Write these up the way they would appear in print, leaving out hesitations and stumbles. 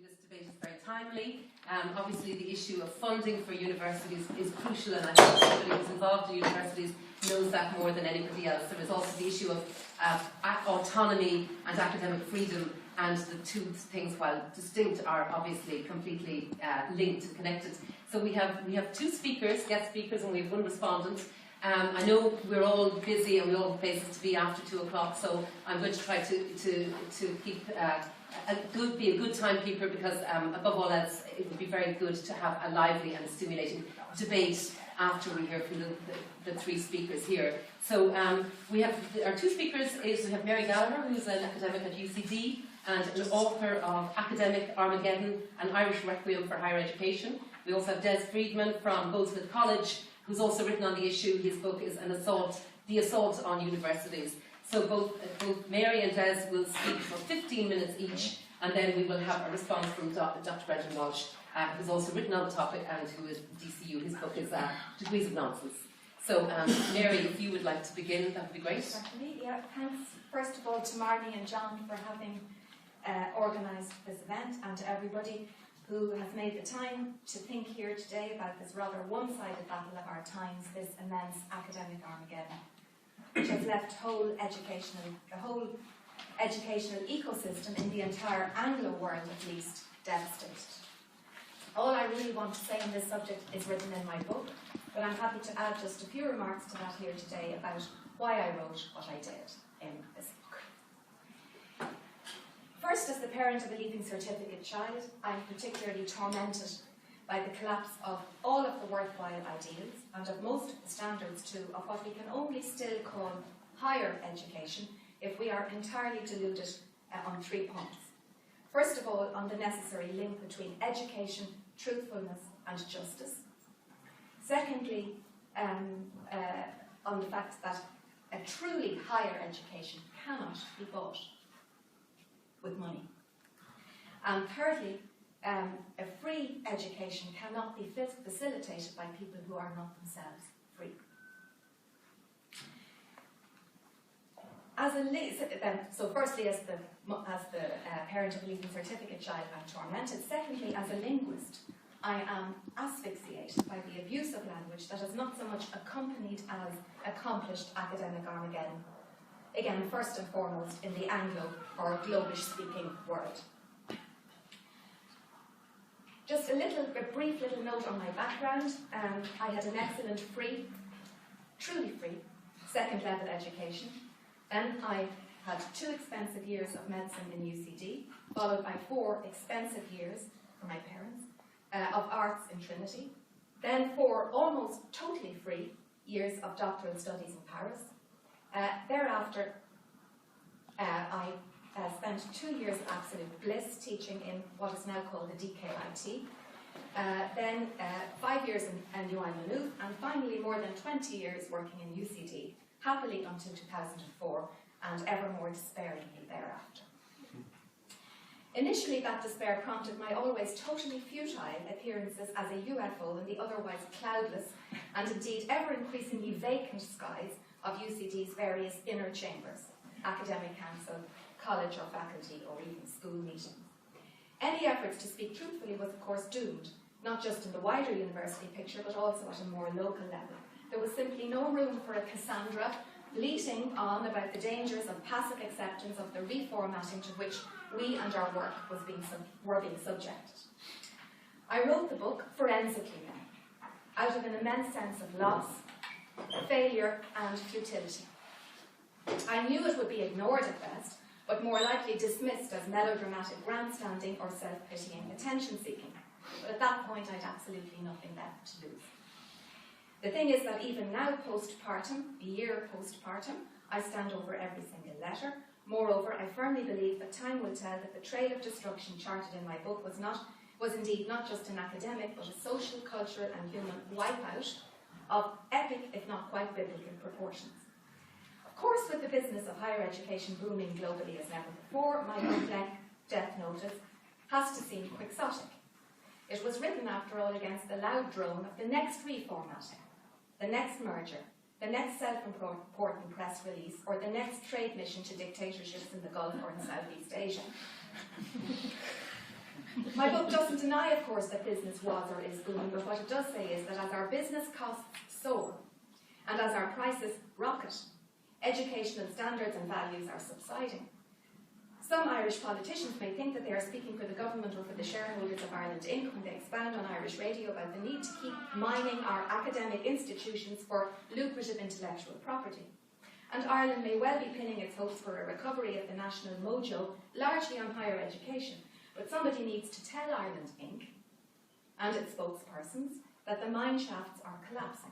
This debate is very timely. Obviously, the issue of funding for universities is crucial, and I think somebody who's involved in universities knows that more than anybody else. There is also the issue of autonomy and academic freedom, and the two things, while distinct, are obviously completely linked and connected. So we have two speakers, guest speakers, and we have one respondent. I know we're all busy and we all have places to be after 2 o'clock, so I'm going to try to keep be a good timekeeper, because above all else, it would be very good to have a lively and stimulating debate after we hear from the three speakers here. So we have our two speakers. We have Mary Gallagher, who's an academic at UCD and an author of Academic Armageddon, an Irish Requiem for Higher Education. We also have Des Friedman from Goldsmith College, who's also written on the issue. His book is The Assault on Universities. So both Mary and Des will speak for 15 minutes each, and then we will have a response from Dr. Brendan Walsh, who's also written on the topic and who is DCU. His book is Degrees of Nonsense. So Mary, if you would like to begin, that would be great. Certainly, yeah. Thanks first of all to Marnie and John for having organised this event, and to everybody who has made the time to think here today about this rather one-sided battle of our times, this immense academic Armageddon, which has left the whole educational ecosystem in the entire Anglo world at least devastated. All I really want to say on this subject is written in my book, but I'm happy to add just a few remarks to that here today about why I wrote what I did in this book. First, as the parent of a Leaving Certificate child, I'm particularly tormented by the collapse of all of the worthwhile ideals, and of most of the standards too, of what we can only still call higher education if we are entirely deluded on 3 points. First of all, on the necessary link between education, truthfulness and justice. Secondly, on the fact that a truly higher education cannot be bought with money. And thirdly, a free education cannot be facilitated by people who are not themselves free. So firstly, as the parent of a Leaving Certificate child, I'm tormented. Secondly, as a linguist, I am asphyxiated by the abuse of language that is not so much accompanied as accomplished academic Armageddon. Again, first and foremost, in the Anglo or Globish-speaking world. Just a brief little note on my background. I had an excellent truly free, second-level education. Then I had 2 expensive years of medicine in UCD, followed by 4 expensive years, for my parents, of arts in Trinity. Then 4 almost totally free years of doctoral studies in Paris. Thereafter, I spent 2 years of absolute bliss teaching in what is now called the DKIT. Then 5 years in UI Maynooth, and finally more than 20 years working in UCD, happily until 2004, and ever more despairingly thereafter. Initially, that despair prompted my always totally futile appearances as a UFO in the otherwise cloudless and indeed ever-increasingly vacant skies of UCD's various inner chambers, academic council, college or faculty, or even school meetings. Any efforts to speak truthfully was of course doomed, not just in the wider university picture, but also at a more local level. There was simply no room for a Cassandra bleating on about the dangers of passive acceptance of the reformatting to which we and our work were being subjected. I wrote the book forensically now, out of an immense sense of loss, failure and futility. I knew it would be ignored at best, but more likely dismissed as melodramatic grandstanding or self-pitying attention-seeking. But at that point, I'd absolutely nothing left to lose. The thing is that even now, postpartum, a year postpartum, I stand over every single letter. Moreover, I firmly believe that time will tell that the trail of destruction charted in my book was indeed not just an academic, but a social, cultural and human wipeout of epic, if not quite biblical, proportions. Of course, with the business of higher education booming globally as never before, my own death notice has to seem quixotic. It was written, after all, against the loud drone of the next reformatting, the next merger, the next self-important press release, or the next trade mission to dictatorships in the Gulf or in Southeast Asia. My book doesn't deny, of course, that business was or is booming, but what it does say is that as our business costs soar and as our prices rocket, educational standards and values are subsiding. Some Irish politicians may think that they are speaking for the government or for the shareholders of Ireland Inc. when they expound on Irish radio about the need to keep mining our academic institutions for lucrative intellectual property. And Ireland may well be pinning its hopes for a recovery of the national mojo largely on higher education, but somebody needs to tell Ireland Inc. and its spokespersons that the mine shafts are collapsing.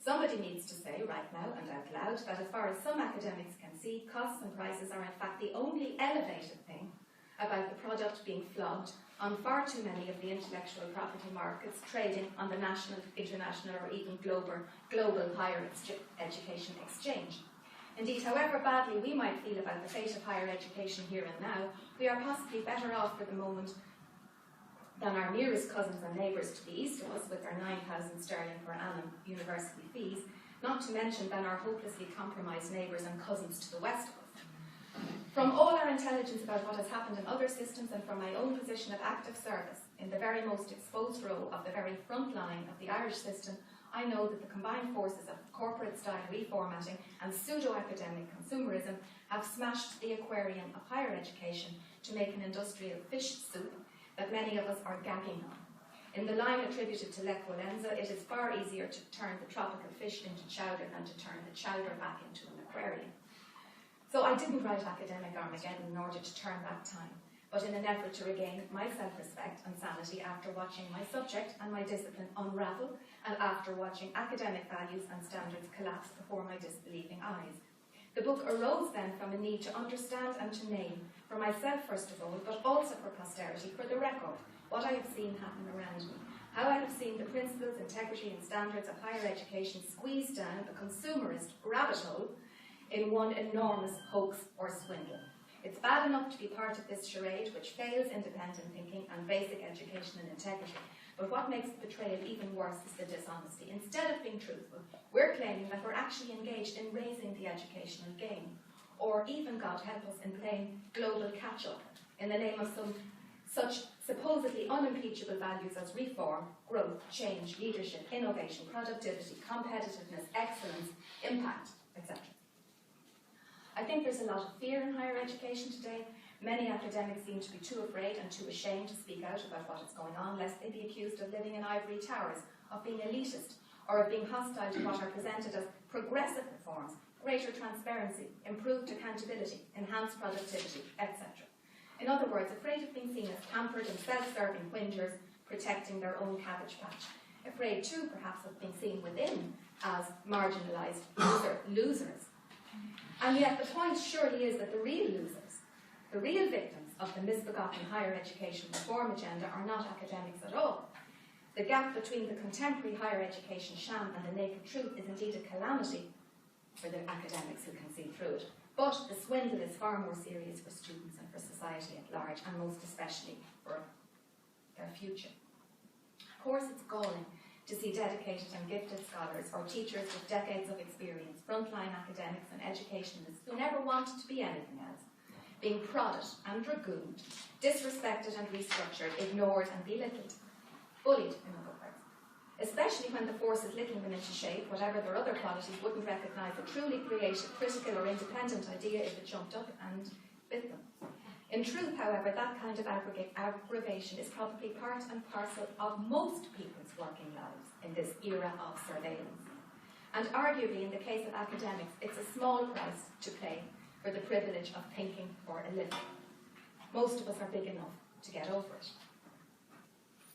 Somebody needs to say right now and out loud that as far as some academics can see, costs and prices are in fact the only elevated thing about the product being flogged on far too many of the intellectual property markets trading on the national, international or even global higher education exchange. Indeed, however badly we might feel about the fate of higher education here and now, we are possibly better off for the moment than our nearest cousins and neighbours to the east of us with their 9,000 sterling per annum university fees, not to mention than our hopelessly compromised neighbours and cousins to the west of us. From all our intelligence about what has happened in other systems and from my own position of active service in the very most exposed row of the very front line of the Irish system, I know that the combined forces of corporate-style reformatting and pseudo-academic consumerism have smashed the aquarium of higher education to make an industrial fish soup that many of us are gagging on. In the line attributed to Lech Walesa, it is far easier to turn the tropical fish into chowder than to turn the chowder back into an aquarium. So I didn't write Academic Armageddon in order to turn back time, but in an effort to regain my self-respect and sanity after watching my subject and my discipline unravel, and after watching academic values and standards collapse before my disbelieving eyes. The book arose then from a need to understand and to name, for myself first of all, but also for posterity, for the record, what I have seen happen around me, how I have seen the principles, integrity and standards of higher education squeezed down a consumerist rabbit hole in one enormous hoax or swindle. It's bad enough to be part of this charade which fails independent thinking and basic education and integrity, but what makes the betrayal even worse is the dishonesty. Instead of being truthful, we're claiming that we're actually engaged in raising the educational game, or even, God help us, in playing global catch-up in the name of some such supposedly unimpeachable values as reform, growth, change, leadership, innovation, productivity, competitiveness, excellence, impact, etc. I think there's a lot of fear in higher education today. Many academics seem to be too afraid and too ashamed to speak out about what is going on, lest they be accused of living in ivory towers, of being elitist, or of being hostile to what are presented as progressive reforms, greater transparency, improved accountability, enhanced productivity, etc. In other words, afraid of being seen as pampered and self-serving whingers protecting their own cabbage patch. Afraid too, perhaps, of being seen within as marginalised losers. And yet the point surely is that the real losers, the real victims of the misbegotten higher education reform agenda are not academics at all. The gap between the contemporary higher education sham and the naked truth is indeed a calamity for the academics who can see through it. But the swindle is far more serious for students and for society at large, and most especially for their future. Of course, it's galling to see dedicated and gifted scholars or teachers with decades of experience, frontline academics and educationalists who never wanted to be anything else, being prodded and dragooned, disrespected and restructured, ignored and belittled, bullied, in other words. Especially when the forces littling them into shape, whatever their other qualities, wouldn't recognise a truly creative, critical or independent idea if it jumped up and bit them. In truth, however, that kind of aggravation is probably part and parcel of most people's working lives in this era of surveillance. And arguably, in the case of academics, it's a small price to pay for the privilege of thinking for a living. Most of us are big enough to get over it.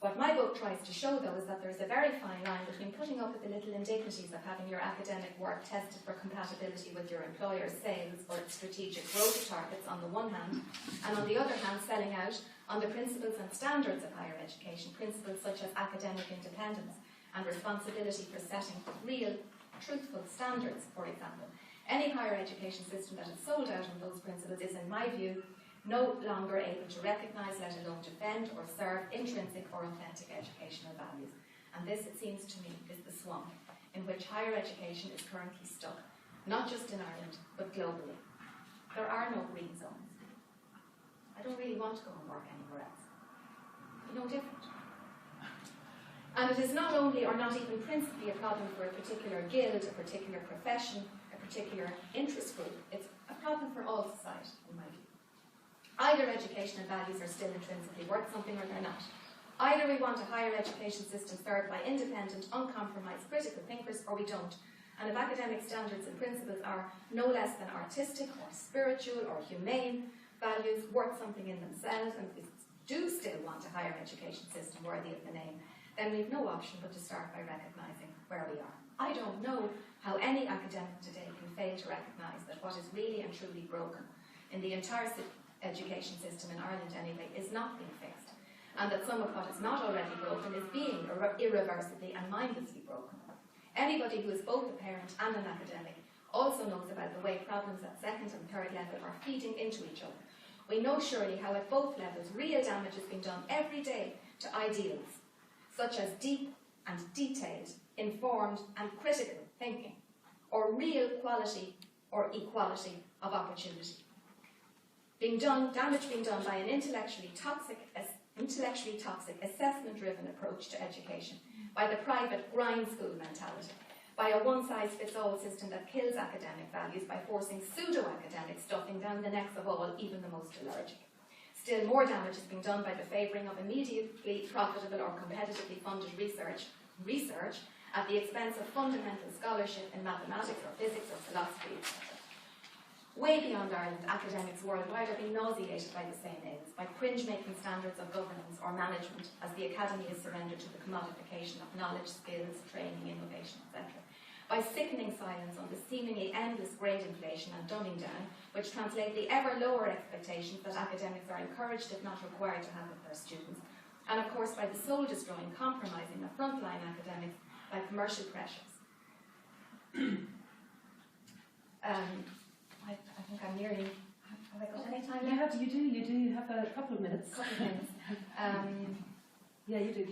What my book tries to show, though, is that there is a very fine line between putting up with the little indignities of having your academic work tested for compatibility with your employer's sales or its strategic growth targets on the one hand, and on the other hand selling out on the principles and standards of higher education, principles such as academic independence and responsibility for setting real, truthful standards, for example. Any higher education system that is sold out on those principles is, in my view, no longer able to recognise, let alone defend or serve intrinsic or authentic educational values. And this, it seems to me, is the swamp in which higher education is currently stuck, not just in Ireland, but globally. There are no green zones. I don't really want to go and work anywhere else. no different. And it is not only, or not even principally, a problem for a particular guild, a particular profession, a particular interest group. It's a problem for all society, in my view. Either education and values are still intrinsically worth something or they're not. Either we want a higher education system served by independent, uncompromised, critical thinkers, or we don't. And if academic standards and principles are no less than artistic or spiritual or humane values worth something in themselves, and we do still want a higher education system worthy of the name, then we've no option but to start by recognising where we are. I don't know how any academic today can fail to recognise that what is really and truly broken in the entire education system in Ireland anyway is not being fixed, and that some of what is not already broken is being irreversibly and mindlessly broken. Anybody who is both a parent and an academic also knows about the way problems at second and third level are feeding into each other. We know surely how at both levels real damage is being done every day to ideals, such as deep and detailed, informed and critical thinking, or real quality or equality of opportunity. Damage being done by an intellectually toxic, assessment-driven approach to education, by the private grind school mentality, by a one-size-fits-all system that kills academic values by forcing pseudo-academic stuffing down the necks of all, even the most allergic. Still more damage is being done by the favouring of immediately profitable or competitively funded research at the expense of fundamental scholarship in mathematics or physics or philosophy, etc. Way beyond Ireland, academics worldwide are being nauseated by the same ills, by cringe-making standards of governance or management as the academy is surrendered to the commodification of knowledge, skills, training, innovation, etc. By sickening silence on the seemingly endless grade inflation and dumbing down, which translate the ever lower expectations that academics are encouraged, if not required, to have of their students. And of course by the soul-destroying compromising of frontline academics by commercial pressures. I think I'm nearly. Have I got any time left? You do. You have a couple of minutes. Yeah, you do.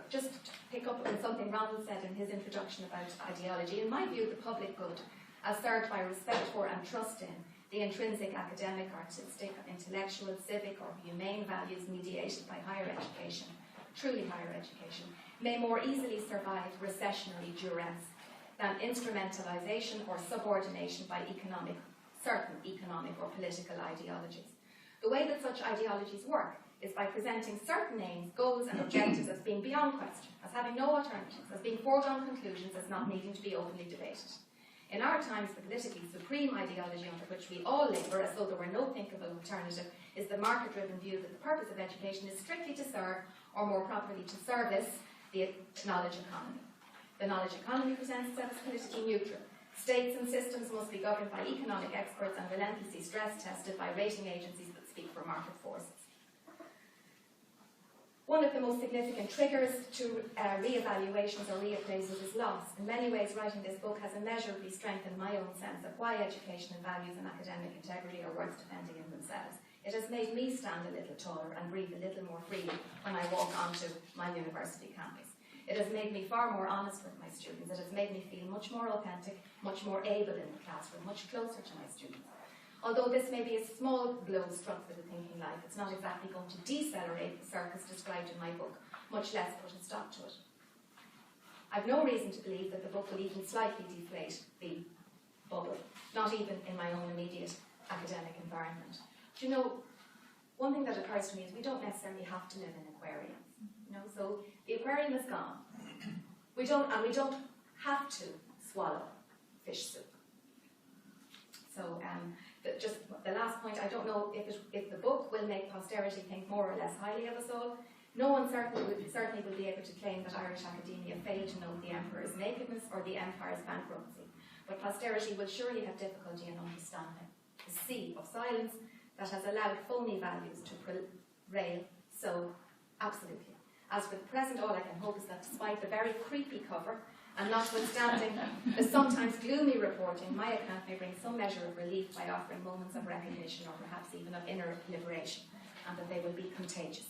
Just to pick up on something Ronald said in his introduction about ideology. In my view, the public good, as served by respect for and trust in the intrinsic academic, artistic, intellectual, civic, or humane values mediated by higher education, truly higher education, may more easily survive recessionary duress than instrumentalization or subordination by certain economic or political ideologies. The way that such ideologies work is by presenting certain aims, goals and objectives as being beyond question, as having no alternatives, as being foregone conclusions, as not needing to be openly debated. In our times, the politically supreme ideology under which we all labour, as though there were no thinkable alternative, is the market-driven view that the purpose of education is strictly to serve, or more properly to service, the knowledge economy. The knowledge economy presents itself as politically neutral. States and systems must be governed by economic experts and relentlessly stress-tested by rating agencies that speak for market forces. One of the most significant triggers to re-evaluations or reappraisals is loss. In many ways, writing this book has immeasurably strengthened my own sense of why education and values and academic integrity are worth defending in themselves. It has made me stand a little taller and breathe a little more freely when I walk onto my university campus. It has made me far more honest with my students. It has made me feel much more authentic, much more able in the classroom, much closer to my students. Although this may be a small blow struck for the thinking life, it's not exactly going to decelerate the circus described in my book, much less put a stop to it. I've no reason to believe that the book will even slightly deflate the bubble, not even in my own immediate academic environment. But you know, one thing that occurs to me is we don't necessarily have to live in aquariums. So the aquarium is gone. We don't have to swallow fish soup. So just the last point, I don't know if the book will make posterity think more or less highly of us all. No one certainly will be able to claim that Irish academia failed to note the emperor's nakedness or the empire's bankruptcy. But posterity will surely have difficulty in understanding the sea of silence that has allowed phony values to prevail so absolutely. As for the present, all I can hope is that despite the very creepy cover, and notwithstanding the sometimes gloomy reporting, my account may bring some measure of relief by offering moments of recognition or perhaps even of inner liberation, and that they will be contagious.